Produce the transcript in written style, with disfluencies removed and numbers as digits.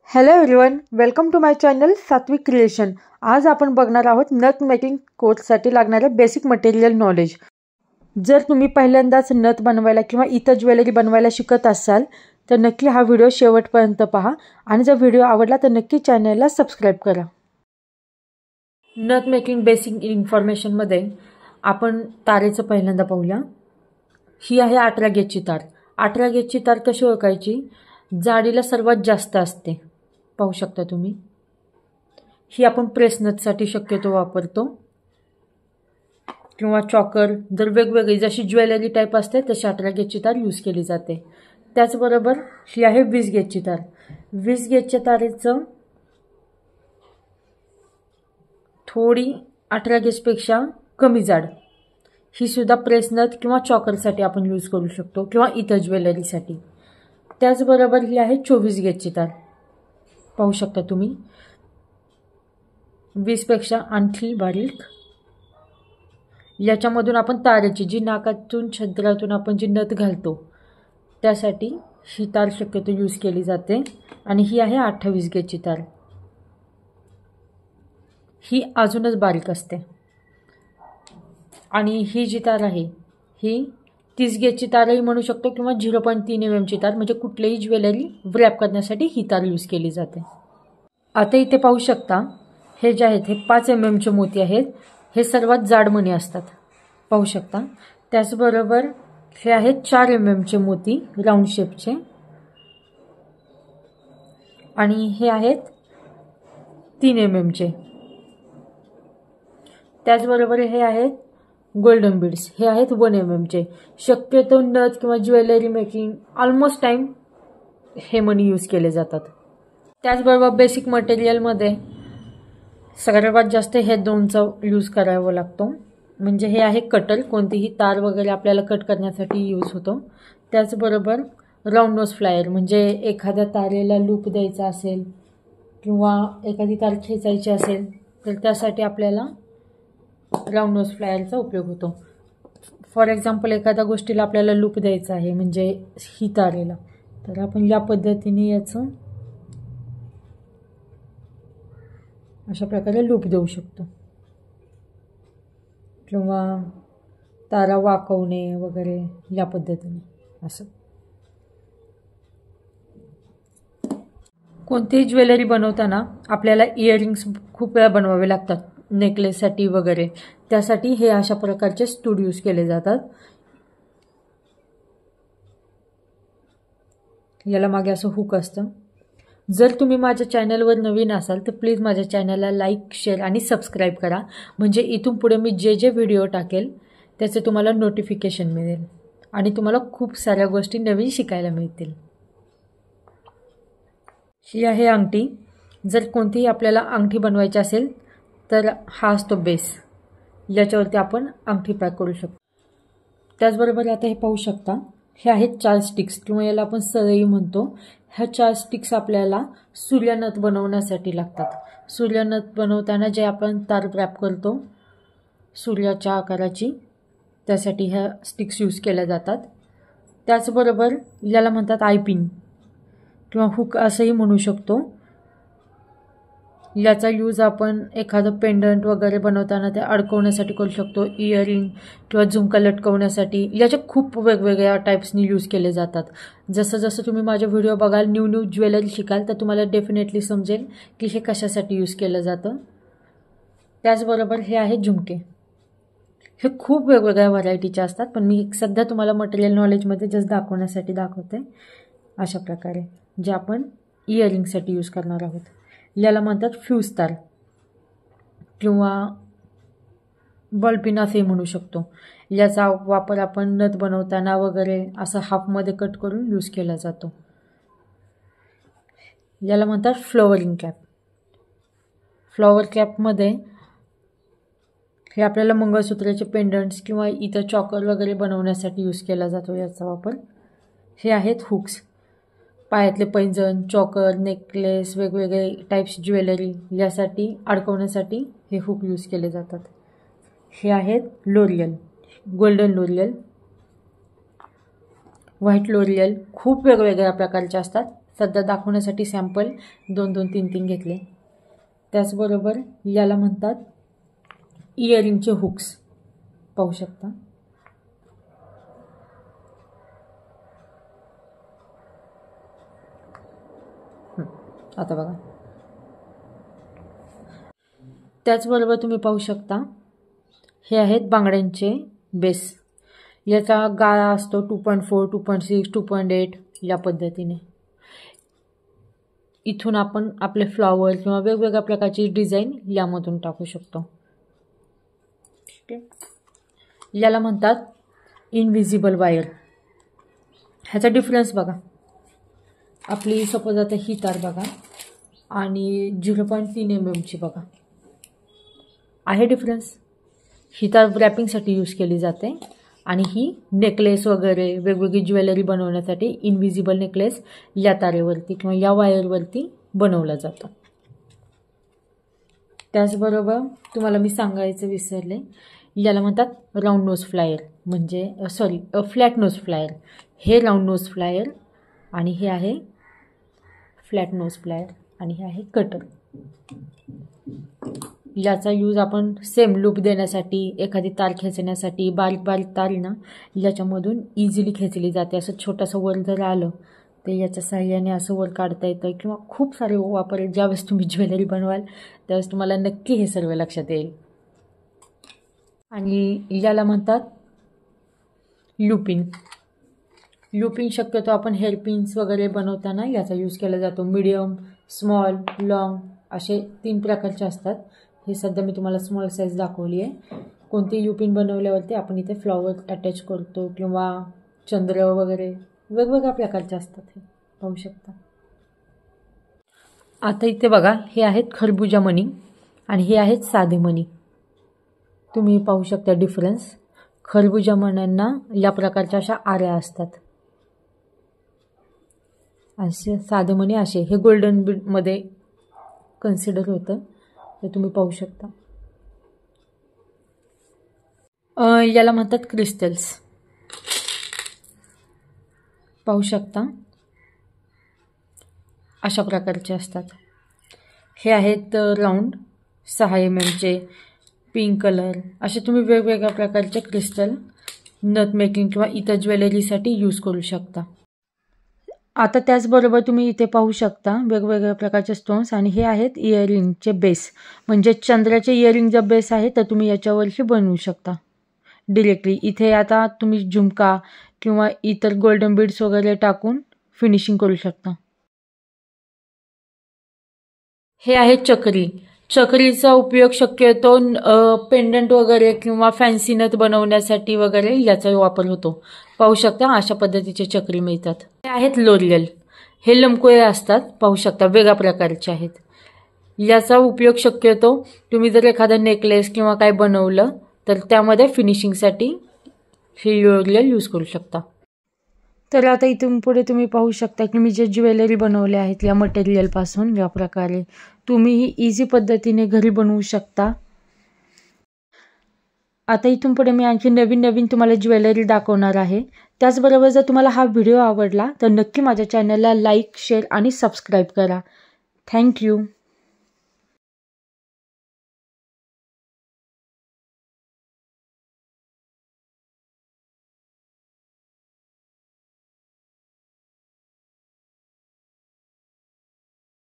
Hello everyone, welcome to my channel Satvik creation. आज आपण बघणार आहोत नथ मेकिंग कोर्ससाठी लागणारे बेसिक मटेरियल नॉलेज। जर तुम्ही पहिल्यांदाच नथ बनवायला किंवा इतर ज्वेलरी बनवायला शिकत असाल तर नक्की हा व्हिडिओ शेवटपर्यंत पहा आणि जर व्हिडिओ आवडला तर नक्की चॅनलला सबस्क्राइब करा। नथ मेकिंग बेसिक इन्फॉर्मेशन मध्ये आपण तारेचं पहिल्यांदा पाहूया। ही आहे 18 गेजची तार। 18 गेजची तार कशी ओळखायची? जाडीला सर्वात जास्त असते, पाहू शकता तुम्ही। ही आपण प्रेस नथसाठी शक्यतो वापरतो किंवा चॉकर, जर वेगवेगळी जशी ज्वेलरी टाइप असते तशी 18 गेजची तार यूज केली जाते। त्याचबरोबर ही आहे 20 गेजची तार। 20 गेजच्या तारेचं थोडी 18 गेजपेक्षा कमी जाड, ही सुद्धा प्रेस नथ किंवा चॉकरसाठी आपण यूज करू शकतो किंवा इतर ज्वेलरीसाठी। त्याचबरोबर ही आहे 24 गेजची तार, पाहू शकता तुम्ही। 20 पेक्षा आणखी बारीक। याच्यामधून आपण तारेची जी नाकातून छद्रातून आपण जी नथ घालतो त्यासाठी ही तार शक्यतो यूज केली जाते। आणि ही आहे 28 गेजची तार, ही अजूनच बारीक असते। आणि ही जी तार आहे ही 30 गेजची तारही म्हणू शकतो किंवा 0.3 mm ची तार, म्हणजे कुठलीही ज्वेलरी व्रॅप करण्यासाठी ही तार यूज केली जाते। आता इथे पाहू शकता हे जे आहेत हे 5 mm चे मोती आहेत। हे सर्वात जाड मणी असतात, पाहू शकता। त्याचबरोबर हे आहेत 4 mm चे मोती राऊंड शेपचे आणि हे आहेत 3 mm चे। त्याचबरोबर हे आहेत गोल्डन बीड्स, हे आहेत 1 mm चे। शक्यतो नथ किंवा ज्वेलरी मेकिंग ऑलमोस्ट टाइम हे मणी यूज केले जातात। त्याचबरोबर बेसिक मटेरियलमध्ये सर्वात जास्त हे दोनचा यूज करावा लागतो, म्हणजे हे आहे कटर, कोणतीही तार वगैरे आपल्याला कट करण्यासाठी यूज होतो। त्याचबरोबर राऊंड नोज फ्लायर, म्हणजे एखाद्या तारेला लूप द्यायचा असेल किंवा एखादी तार खेचायची असेल तर त्यासाठी आपल्याला राऊंड नोज फ्लायरचा उपयोग होतो। फॉर एक्झाम्पल एखाद्या गोष्टीला आपल्याला लूप द्यायचा आहे, म्हणजे ही तारेला, तर आपण या पद्धतीने याचं अशा प्रकारे लूप देऊ शकतो किंवा तारा वाकवणे वगैरे या पद्धतीने असं। कोणतीही ज्वेलरी बनवताना आपल्याला इयरिंग्स खूप वेळा बनवावे लागतात, नेकलेससाठी वगैरे, त्यासाठी हे अशा प्रकारचे स्टूड यूज केले जातात। याला मागे असं हुक असतं। जर तुम्ही माझ्या चॅनलवर नवीन असाल तर प्लीज माझ्या चॅनलला लाईक, शेअर आणि सबस्क्राईब करा, म्हणजे इथून पुढे मी जे जे व्हिडिओ टाकेल त्याचे तुम्हाला नोटिफिकेशन मिळेल आणि तुम्हाला खूप साऱ्या गोष्टी नवीन शिकायला मिळतील। ही आहे अंगठी। जर कोणतीही आपल्याला अंगठी बनवायची असेल तर हा असतो बेस, याच्यावरती आपण अंगठी पॅक करू शकतो। त्याचबरोबर आता हे पाहू शकता हे आहेत 4 स्टिक्स किंवा याला आपण सळई म्हणतो। ह्या 4 स्टिक्स आपल्याला सूर्यनथ बनवण्यासाठी लागतात। सूर्यनथ बनवताना जे आपण तार व्रॅप करतो सूर्याच्या आकाराची, त्यासाठी ह्या स्टिक्स यूज केल्या जातात। त्याचबरोबर याला म्हणतात आयपिन किंवा हुक असंही म्हणू शकतो। याचा यूज आपण एखादं पेंडंट वगैरे बनवताना ते अडकवण्यासाठी करू शकतो, इयरिंग किंवा झुमका लटकवण्यासाठी। याचे खूप वेगवेगळ्या टाइप्सनी यूज केले जातात। जसं जसं तुम्ही माझे व्हिडिओ बघाल, न्यू ज्वेलरी शिकाल तर तुम्हाला डेफिनेटली समजेल की हे कशासाठी यूज केलं जातं। त्याचबरोबर हे आहे झुमके। हे खूप वेगवेगळ्या व्हरायटीचे असतात, पण मी सध्या तुम्हाला मटेरियल नॉलेजमध्ये जस्ट दाखवण्यासाठी दाखवते अशा प्रकारे, जे आपण इयरिंगसाठी यूज करणार आहोत। याला म्हणतात फ्यूज तार किंवा बॉलपिन असेही म्हणू शकतो। याचा वापर आपण नथ बनवताना वगैरे असं हाफमध्ये कट करून यूज केला जातो। याला म्हणतात फ्लॉवरिंग कॅप। फ्लॉवर कॅपमध्ये हे आपल्याला मंगळसूत्राचे पेंडंट्स किंवा इतर चॉकर वगैरे बनवण्यासाठी यूज केला जातो याचा वापर। हे आहेत हुक्स, पायातले पैंजण, चॉकर, नेकलेस, वेगवेगळे टाइप्स ज्वेलरी यासाठी अडकवण्यासाठी हे हुक यूज केले जातात। हे आहेत L'Oreal, golden L'Oreal, white L'Oreal, खूप वेगवेगळ्या प्रकारचे असतात। सध्या दाखवण्यासाठी सॅम्पल 2-2, 3-3 घेतले. त्याचबरोबर याला म्हणतात इयरिंगचे हुक्स, पाहू शकता. आता बघा. त्याचबरोबर तुम्ही पाहू शकता हे आहेत बांगड्यांचे बेस. याचा गाळा असतो 2.4, 2.6, 2.8 या पद्धतीने. इथून आपण आपले फ्लॉवर किंवा वेगवेगळ्या प्रकारची डिझाईन यामधून टाकू शकतो. ठीक आहे. याला म्हणतात इनव्हिजिबल वायर. ह्याचा डिफरन्स बघा. आपली सपोज आता ही तार बघा आणि 0.3 mm बघा, आहे डिफरन्स. ही तार रॅपिंगसाठी यूज केली जाते आणि ही नेकलेस वगैरे वेगवेगळी ज्वेलरी बनवण्यासाठी इनव्हिजिबल नेकलेस या तारेवरती किंवा या वायरवरती बनवला जातो. त्याचबरोबर तुम्हाला मी सांगायचं विसरले, याला म्हणतात राऊंड नोज फ्लायर, म्हणजे फ्लॅट नोज फ्लायर. हे राऊंड नोज फ्लायर आणि हे आहे फ्लॅट नोज फ्लायर आणि हे आहे कटर. याचा यूज आपण सेम लूप देण्यासाठी, एखादी तार खेचण्यासाठी, बारीक बारीक तार ना याच्यामधून इझिली खेचली जाते. असं छोटंसं वर जर आलं तर याच्या साहाय्याने असं वर काढता येतं किंवा खूप सारे वापर. ज्यावेळेस तुम्ही ज्वेलरी बनवाल त्यावेळेस तुम्हाला नक्की हे सर्व लक्षात येईल. आणि याला म्हणतात लूपिंग. लूपिंग शक्यतो आपण हेअरपिन्स वगैरे बनवताना याचा यूज केला जातो. मीडियम, स्मॉल, लॉंग असे 3 प्रकारचे असतात. हे सध्या मी तुम्हाला स्मॉल साईज दाखवली आहे. कोणती लूपिंग बनवल्यावरती आपण इथे फ्लॉवर अटॅच करतो किंवा चंद्र वगैरे वेगवेगळ्या प्रकारचे असतात. हे पाहू शकता. आता इथे बघा, हे आहेत खरबुजा मणी आणि हे आहेत साधे मणी. तुम्ही पाहू शकता डिफरन्स. खरबुजा मण्यांना या प्रकारच्या अशा आऱ्या असतात, असे साधे मणी असे. हे गोल्डन बीडमध्ये कन्सिडर होतं, हे तुम्ही पाहू शकता. याला म्हणतात क्रिस्टल्स, पाहू शकता. अशा प्रकारचे असतात. हे आहेत राऊंड 6 mm, पिंक कलर. असे तुम्ही वेगवेगळ्या प्रकारचे क्रिस्टल नथ मेकिंग किंवा इतर ज्वेलरीसाठी यूज करू शकता. आता त्याचबरोबर तुम्ही इथे पाहू शकता वेगवेगळ्या प्रकारचे स्टोन्स आणि हे आहेत इयरिंगचे बेस. म्हणजे चंद्राचे इयरिंग जर बेस आहे तर तुम्ही याच्यावरही बनवू शकता डिरेक्टली. इथे आता तुम्ही झुमका किंवा इतर गोल्डन बीड्स वगैरे टाकून फिनिशिंग करू शकता. हे आहे चक्री. चक्रीचा उपयोग शक्यतो पेंडंट वगैरे किंवा फॅन्सी नथ बनवण्यासाठी वगैरे याचा वापर होतो. पाहू शकता अशा पद्धतीचे चक्री मिळतात. हे आहेत लोरियल. हे लमकोळे असतात, पाहू शकता वेगळ्या प्रकारचे आहेत. याचा उपयोग शक्यतो तुम्ही जर एखादा नेकलेस किंवा काय बनवलं तर त्यामध्ये फिनिशिंगसाठी हे लोरियल यूज करू शकता. तर आता इथून पुढे तुम्ही पाहू शकता की मी जे ज्वेलरी बनवले आहेत या मटेरियलपासून या प्रकारे तुम्ही इझी पद्धतीने घरी बनवू शकता. आता इथून पुढे मी आणखी नवीन तुम्हाला ज्वेलरी दाखवणार आहे. त्याचबरोबर जर तुम्हाला हा व्हिडिओ आवडला तर नक्की माझ्या चॅनलला लाईक, शेअर आणि सबस्क्राईब करा. थँक्यू.